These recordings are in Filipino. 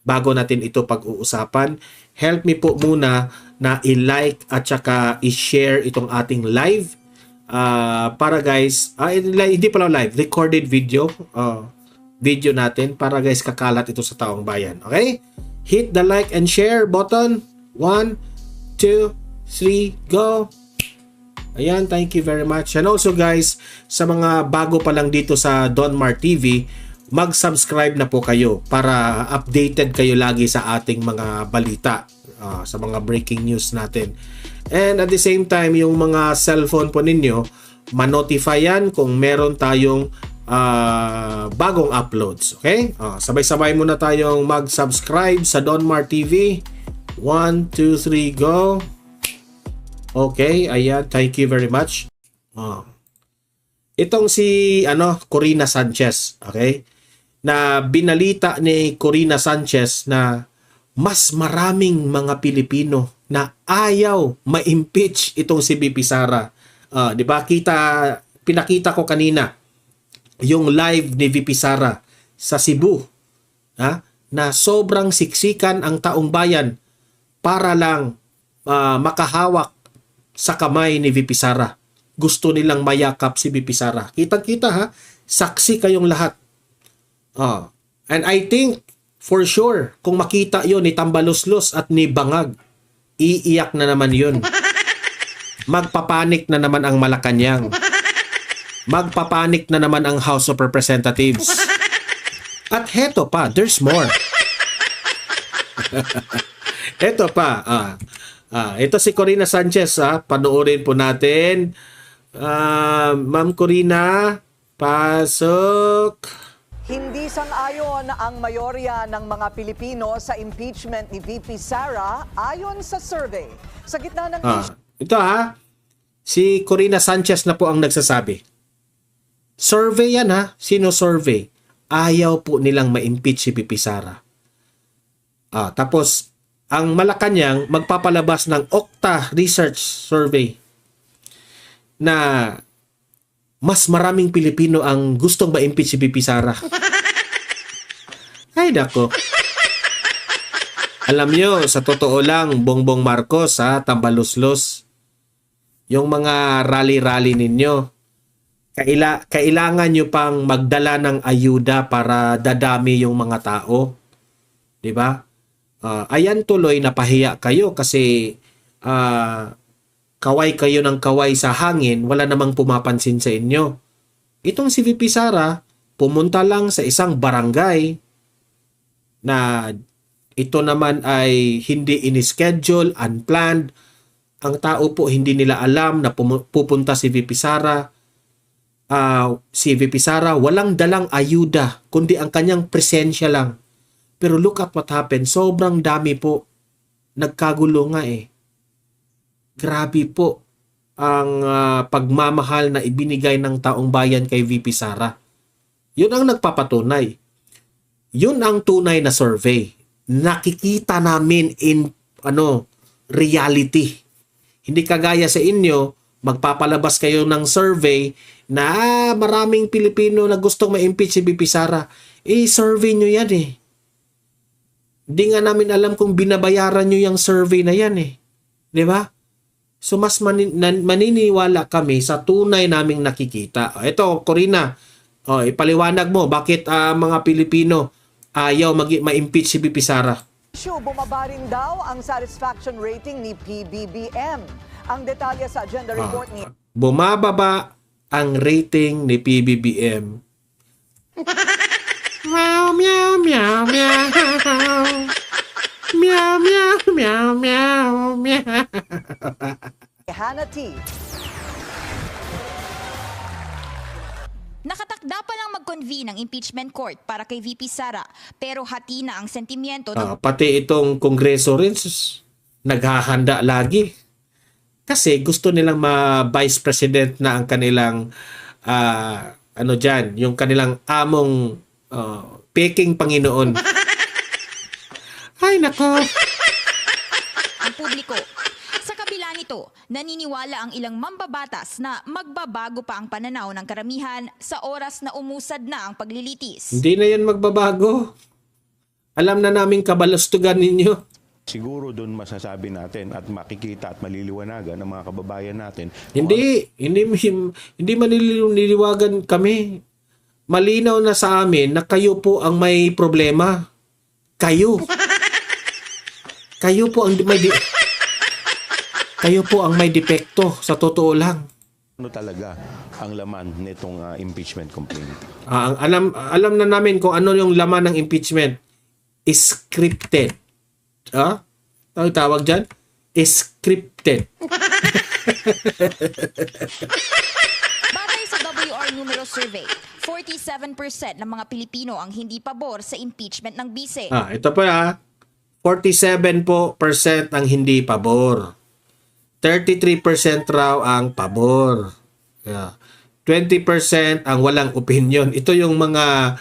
bago natin ito pag-uusapan, help me po muna na i-like at saka i-share itong ating live para guys, hindi pala live, recorded video natin para guys kakalat ito sa taong bayan. Okay? Hit the like and share button. 1, 2, 3, go! Ayan, thank you very much. And also guys, sa mga bago pa lang dito sa Donmar TV, mag-subscribe na po kayo para updated kayo lagi sa ating mga balita, sa mga breaking news natin. And at the same time, yung mga cellphone po ninyo, ma-notify yan kung meron tayong bagong uploads. Okay? Sabay-sabay muna tayong mag-subscribe sa Donmar TV. 1, 2, 3, go! Okay, ayan. Thank you very much. Itong si Corina Sanchez, okay? Na binalita ni Corina Sanchez na mas maraming mga Pilipino na ayaw ma-impeach itong si VP Sara. 'Di ba? Pinakita ko kanina yung live ni VP Sara sa Cebu, na sobrang siksikan ang taong bayan para lang makahawak sa kamay ni VP Sara. Gusto nilang mayakap si VP Sara. Kitang-kita ha, saksi kayong lahat. And I think for sure kung makita yon ni Tambaloslos at ni Bangag, iiyak na naman yon. Magpapanik na naman ang Malacanang. Magpapanik na naman ang House of Representatives. At heto pa, there's more. Heto pa, ito si Corina Sanchez, panoorin po natin. Ma'am Corina, pasok. Hindi sang-ayon ang mayorya ng mga Pilipino sa impeachment ni VP Sara ayon sa survey. Sa gitna ng ito si Corina Sanchez na po ang nagsasabi. Survey yan Sino survey? Ayaw po nilang ma-impeach si VP Sara. Tapos ang Malacanang magpapalabas ng Okta Research Survey na mas maraming Pilipino ang gustong ma-impeach si VP Sara. Ay nako. Alam nyo, sa totoo lang, Bongbong Marcos, Tambaloslos, yung mga rally-rally ninyo, kailangan nyo pang magdala ng ayuda para dadami yung mga tao. Diba? Ayan tuloy napahiya kayo kasi kaway kayo ng kaway sa hangin, wala namang pumapansin sa inyo. Itong si VP Sara, pumunta lang sa isang barangay na ito naman ay hindi in-schedule, unplanned. Ang tao po hindi nila alam na pupunta si VP Sara. Si VP Sara walang dalang ayuda, kundi ang kanyang presensya lang. Pero look at what happened. Sobrang dami po. Nagkagulo nga Grabe po ang pagmamahal na ibinigay ng taong bayan kay VP Sara. Yun ang nagpapatunay. Yun ang tunay na survey. Nakikita namin in reality. Hindi kagaya sa inyo, magpapalabas kayo ng survey na maraming Pilipino na gustong ma-impeach si VP Sara. Survey nyo yan Hindi nga namin alam kung binabayaran nyo yung survey na yan Di ba? So mas maniniwala kami sa tunay naming nakikita. Ito, Corina, ipaliwanag mo bakit mga Pilipino ayaw ma-impeach si VP Sara. Bumaba rin daw ang satisfaction rating ni PBBM. Ang detalye sa agenda report ni... Bumababa ang rating ni PBBM. Meow, meow, meow, meow. Meow, meow, meow, meow, meow. Hannah T. Nakatakda pa lang mag-convene ang impeachment court para kay VP Sara, pero hati na ang sentimiento ng... Pati itong kongreso rin, naghahanda lagi. Kasi gusto nilang ma-vice president na ang kanilang, yung kanilang among peking Panginoon. Ay, nako. Ang publiko. Sa kabila nito, naniniwala ang ilang mambabatas na magbabago pa ang pananaw ng karamihan sa oras na umusad na ang paglilitis. Hindi na yan magbabago. Alam na namin kabalastugan ninyo. Siguro doon masasabi natin at makikita at maliliwanagan ng mga kababayan natin. Hindi manililiwagan kami. Malinaw na sa amin na kayo po ang may problema. Kayo. Kayo po ang kayo po ang may depekto, sa totoo lang. Ano talaga ang laman nitong impeachment complaint? Alam na namin kung ano yung laman ng impeachment. Scripted. Ano tawag dyan? Scripted. Batay sa WR Numero Survey, 47% ng mga Pilipino ang hindi pabor sa impeachment ng bise. Ito pa 47% ang hindi pabor. 33% raw ang pabor. 20% ang walang opinion. Ito yung mga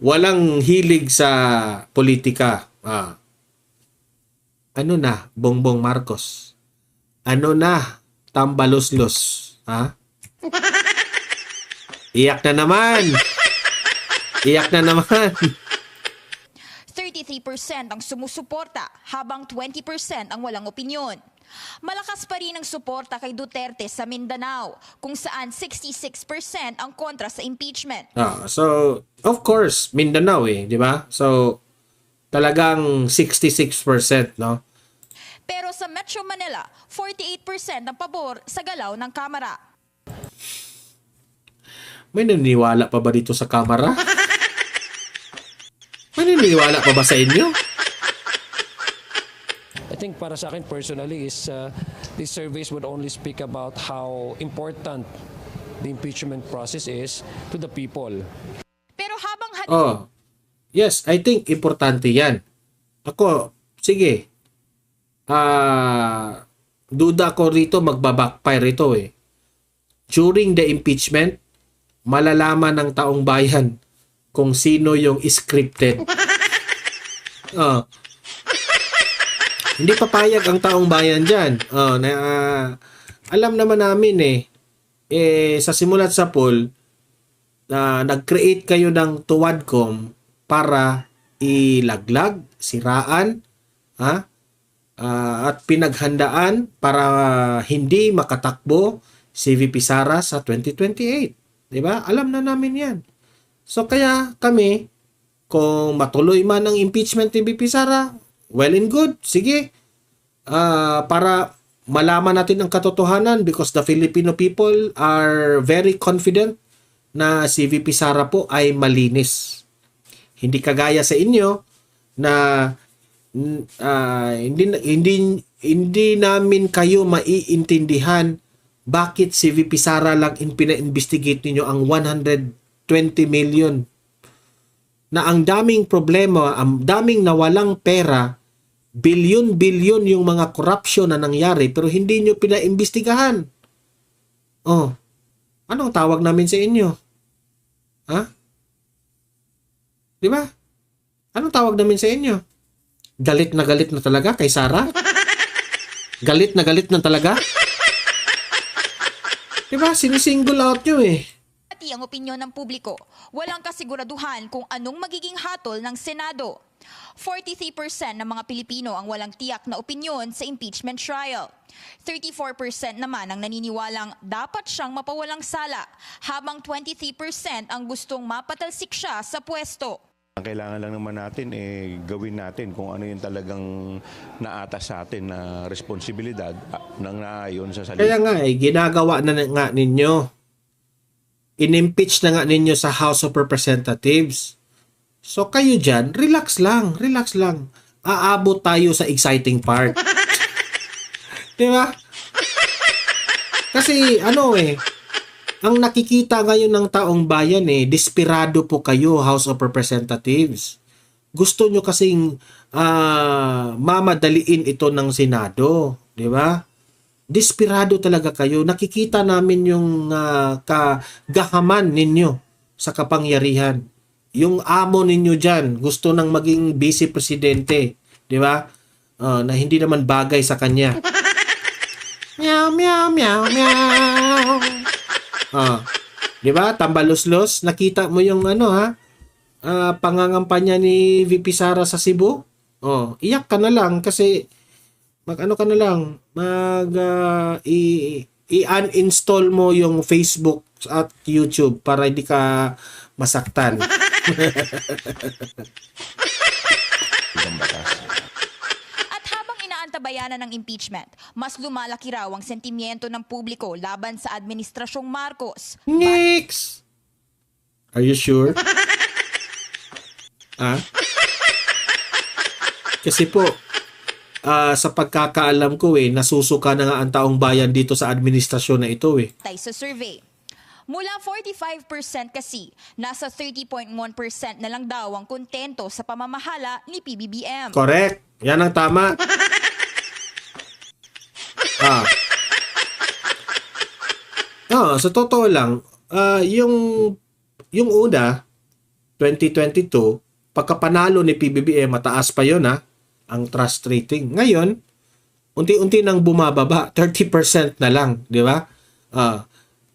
walang hilig sa politika. Ano na, Bongbong Marcos? Ano na, Tambaloslos? Iyak na naman. Iyak na naman. 33% ang sumusuporta, habang 20% ang walang opinyon. Malakas pa rin ang suporta kay Duterte sa Mindanao, kung saan 66% ang kontra sa impeachment. So, of course, Mindanao di ba? So, talagang 66%, no? Pero sa Metro Manila, 48% ang pabor sa galaw ng Kamara. May naniniwala pa ba dito sa kamera? May naniniwala pa ba sa inyo? I think para sa akin personally is these surveys would only speak about how important the impeachment process is to the people. Pero habang Yes, I think importante yan. Ako, sige. Duda ko rito, magbabackfire ito During the impeachment, malalaman ng taong bayan kung sino yung scripted. Hindi papayag ang taong bayan dyan. Alam naman namin sa simulat sa poll, nag-create kayo ng tuwadcom para ilaglag, siraan, at pinaghandaan para hindi makatakbo si VP Sara sa 2028. Diba? Alam na namin yan. So kaya kami, kung matuloy man ang impeachment ni VP Sara, well and good. Sige. Para malaman natin ang katotohanan because the Filipino people are very confident na si VP Sara po ay malinis. Hindi kagaya sa inyo na hindi namin kayo maiintindihan bakit si VP Sara lang pina-investigate ninyo ang 120 million na ang daming problema, ang daming nawalang pera, bilyon-bilyon yung mga corruption na nangyari pero hindi nyo pinaimbestigahan. Anong tawag namin sa inyo? Di ba? Anong tawag namin sa inyo? Galit na talaga kay Sara? Galit na talaga? Di ba? Sinisingle out nyo Pati ang opinyon ng publiko, walang kasiguraduhan kung anong magiging hatol ng Senado. 43% ng mga Pilipino ang walang tiyak na opinyon sa impeachment trial. 34% naman ang naniniwalang dapat siyang mapawalang sala, habang 23% ang gustong mapatalsik siya sa pwesto. Ang kailangan lang naman natin gawin natin kung ano yung talagang naatas sa atin na responsibilidad ng naayon sa salita. Kaya nga ginagawa na nga ninyo. In-impeach na nga ninyo sa House of Representatives. So kayo dyan, relax lang. Aabot tayo sa exciting part. Di ba? Kasi ang nakikita ngayon ng taong bayan desperado po kayo, House of Representatives. Gusto nyo kasing mamadaliin ito ng Senado. Di ba? Desperado talaga kayo. Nakikita namin yung kagahaman ninyo sa kapangyarihan. Yung amo ninyo dyan, gusto nang maging vice presidente. Di ba? Na hindi naman bagay sa kanya. Meow, meow, meow, meow. Di ba? Tambaloslos. Nakita mo yung pangangampanya ni VP Sara sa Cebu? Oh, iyak ka na lang kasi mag-ano ka na lang, i-uninstall mo yung Facebook at YouTube para hindi ka masaktan. Ibang batas. At habang inaantabayanan ng impeachment, mas lumalaki raw ang sentimiento ng publiko laban sa Administrasyong Marcos. Next! Are you sure? Kasi po, sa pagkakaalam ko nasusuka na nga ang taong bayan dito sa administrasyon na ito Tay sa survey. Mula 45% kasi, nasa 30.1% na lang daw ang kontento sa pamamahala ni PBBM. Correct. Yan ang tama. Sa totoo lang, yung una, 2022, pagkapanalo ni PBBM, mataas pa yun ang trust rating. Ngayon, unti-unti nang bumababa, 30% na lang, di ba?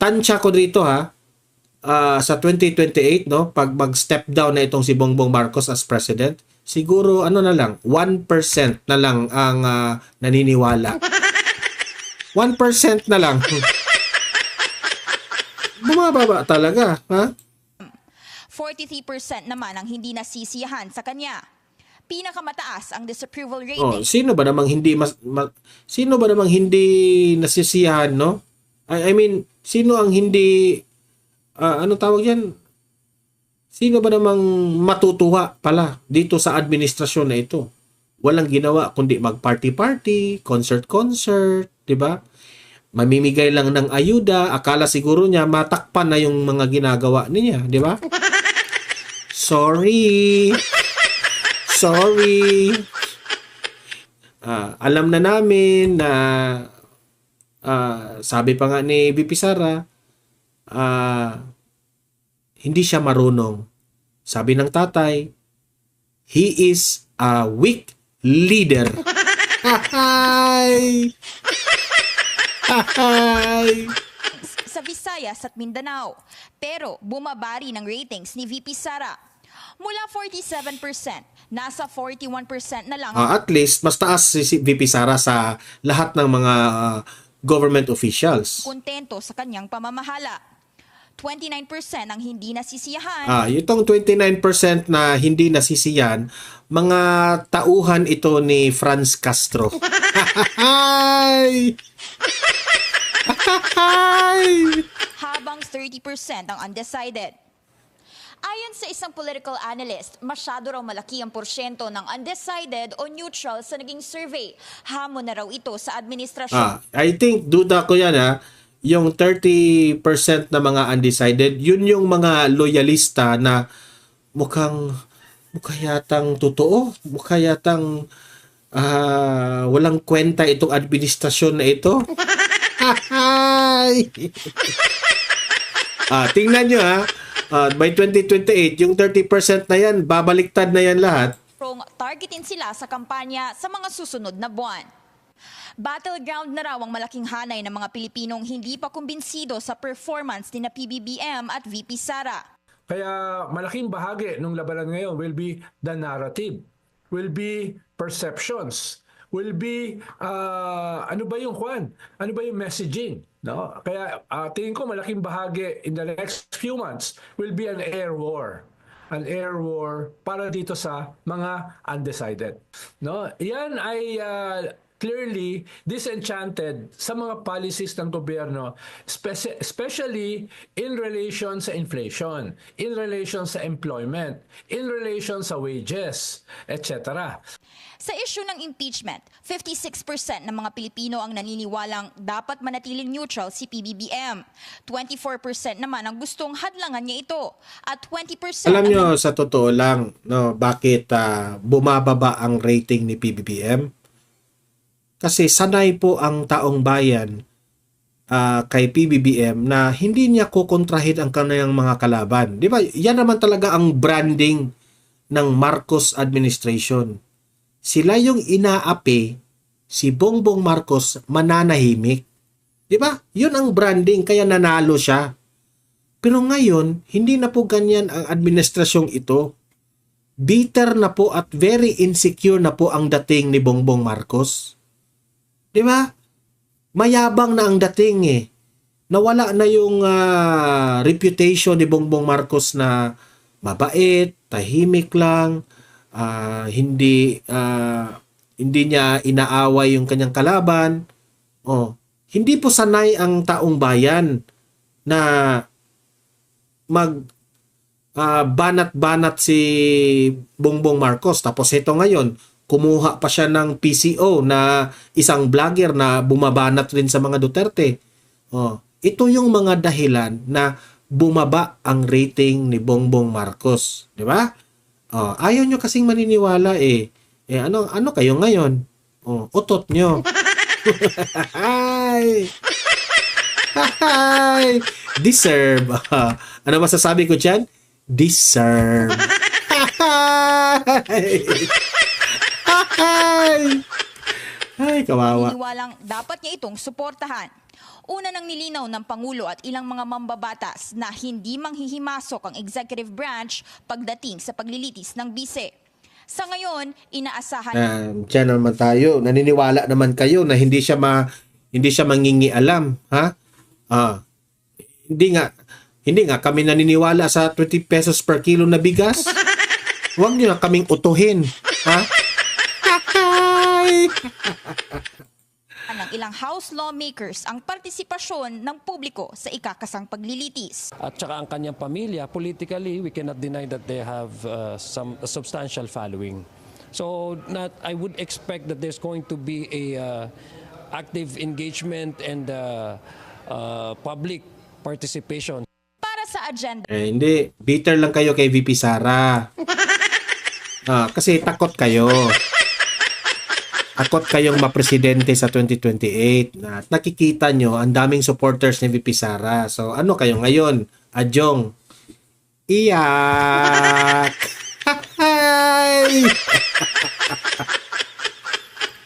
Tansya ko dito sa 2028, no, pag mag-step down na itong si Bongbong Marcos as president, siguro na lang, 1% na lang ang naniniwala. 1% na lang. Bumababa talaga, 43% naman ang hindi nasisiyahan sa kanya. Pinakamataas ang disapproval rating. Sino ba namang hindi nasisiyahan, no? I mean, sino ang hindi ano tawag yan? Sino ba namang matutuwa pala dito sa administrasyon na ito? Walang ginawa kundi mag-party-party, concert-concert, 'di ba? Mamimigay lang ng ayuda, akala siguro niya matakpan na yung mga ginagawa niya, 'di ba? Sorry. Alam na namin na sabi pa nga ni VP Sara, hindi siya marunong. Sabi ng tatay, he is a weak leader. Sa Visayas at Mindanao. Pero bumabari ng ratings ni VP Sara. Mula 47%, nasa 41% na lang. At least, mas taas si VP Sara sa lahat ng mga government officials. Kontento sa kanyang pamamahala. 29% ang hindi nasisiyahan. Itong 29% na hindi nasisiyan, mga tauhan ito ni Franz Castro. Habang 30% ang undecided. Ayon sa isang political analyst, masyado raw malaki ang porsyento ng undecided o neutral sa naging survey. Hamon na raw ito sa administrasyon. I think, duda ko yan yung 30% na mga undecided, yun yung mga loyalista na mukha yatang totoo, mukha yatang walang kwenta itong administrasyon na ito. Tingnan nyo by 2028, yung 30% na yan, babaliktad na yan lahat. Targetin sila sa kampanya sa mga susunod na buwan. Battleground na raw ang malaking hanay ng mga Pilipinong hindi pa kumbinsido sa performance ni na PBBM at VP Sara. Kaya malaking bahagi ng labanan ngayon will be the narrative, will be perceptions, will be ano ba yung messaging, no? Kaya tingin ko malaking bahagi in the next few months will be an air war para dito sa mga undecided, no? Yan ay clearly disenchanted sa mga policies ng gobyerno, especially in relation sa inflation, in relation sa employment, in relation sa wages, etc. Sa issue ng impeachment, 56% ng mga Pilipino ang naniniwalang dapat manatiling neutral si PBBM. 24% naman ang gustong hadlangan niya ito. At 20% Alam nyo, sa totoo lang, no, bakit bumababa ang rating ni PBBM? Kasi sanay po ang taong bayan kay PBBM na hindi niya kukontrahin ang kanyang mga kalaban. Di ba? Yan naman talaga ang branding ng Marcos administration. Sila yung inaapi, si Bongbong Marcos mananahimik. Di ba? Yun ang branding, kaya nanalo siya. Pero ngayon, hindi na po ganyan ang administrasyong ito. Bitter na po at very insecure na po ang dating ni Bongbong Marcos. Di ba? Mayabang na ang dating eh. Nawala na yung reputation ni Bongbong Marcos na mabait, tahimik lang, hindi niya inaaway yung kanyang kalaban. Hindi po sanay ang taong bayan na banat-banat si Bongbong Marcos. Tapos ito ngayon, kumuha pa siya ng PCO na isang vlogger na bumabanat rin sa mga Duterte. Ito yung mga dahilan na bumaba ang rating ni Bongbong Marcos. Di ba? Ayaw nyo kasing maniniwala eh. Ano kayo ngayon? Utot nyo. Deserve. Ano masasabi ko dyan? Deserve. Ay, kawawa. Iniwalang dapat niya itong suportahan. Una nang nilinaw ng Pangulo at ilang mga mambabatas na hindi manghihimasok ang executive branch pagdating sa paglilitis ng bise. Sa ngayon, inaasahan Diyan naman tayo. Naniniwala naman kayo na hindi siya mangingialam, ha? Hindi nga kami naniniwala sa 20 pesos per kilo na bigas. Huwag niyo na kaming utuhin, ha? ng ilang House lawmakers ang partisipasyon ng publiko sa ikakasang paglilitis. At saka ang kanyang pamilya, politically, we cannot deny that they have a substantial following. So I would expect that there's going to be a active engagement and public participation. Para sa agenda Hindi. Bitter lang kayo kay VP Sara. Kasi takot kayo. Takot kayong mapresidente sa 2028. At nakikita nyo, ang daming supporters ni VP Sara. So, ano kayo ngayon? Adyong. Iyak! Ay!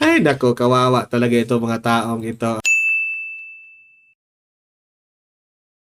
Ay, naku, kawawa talaga ito mga taong ito.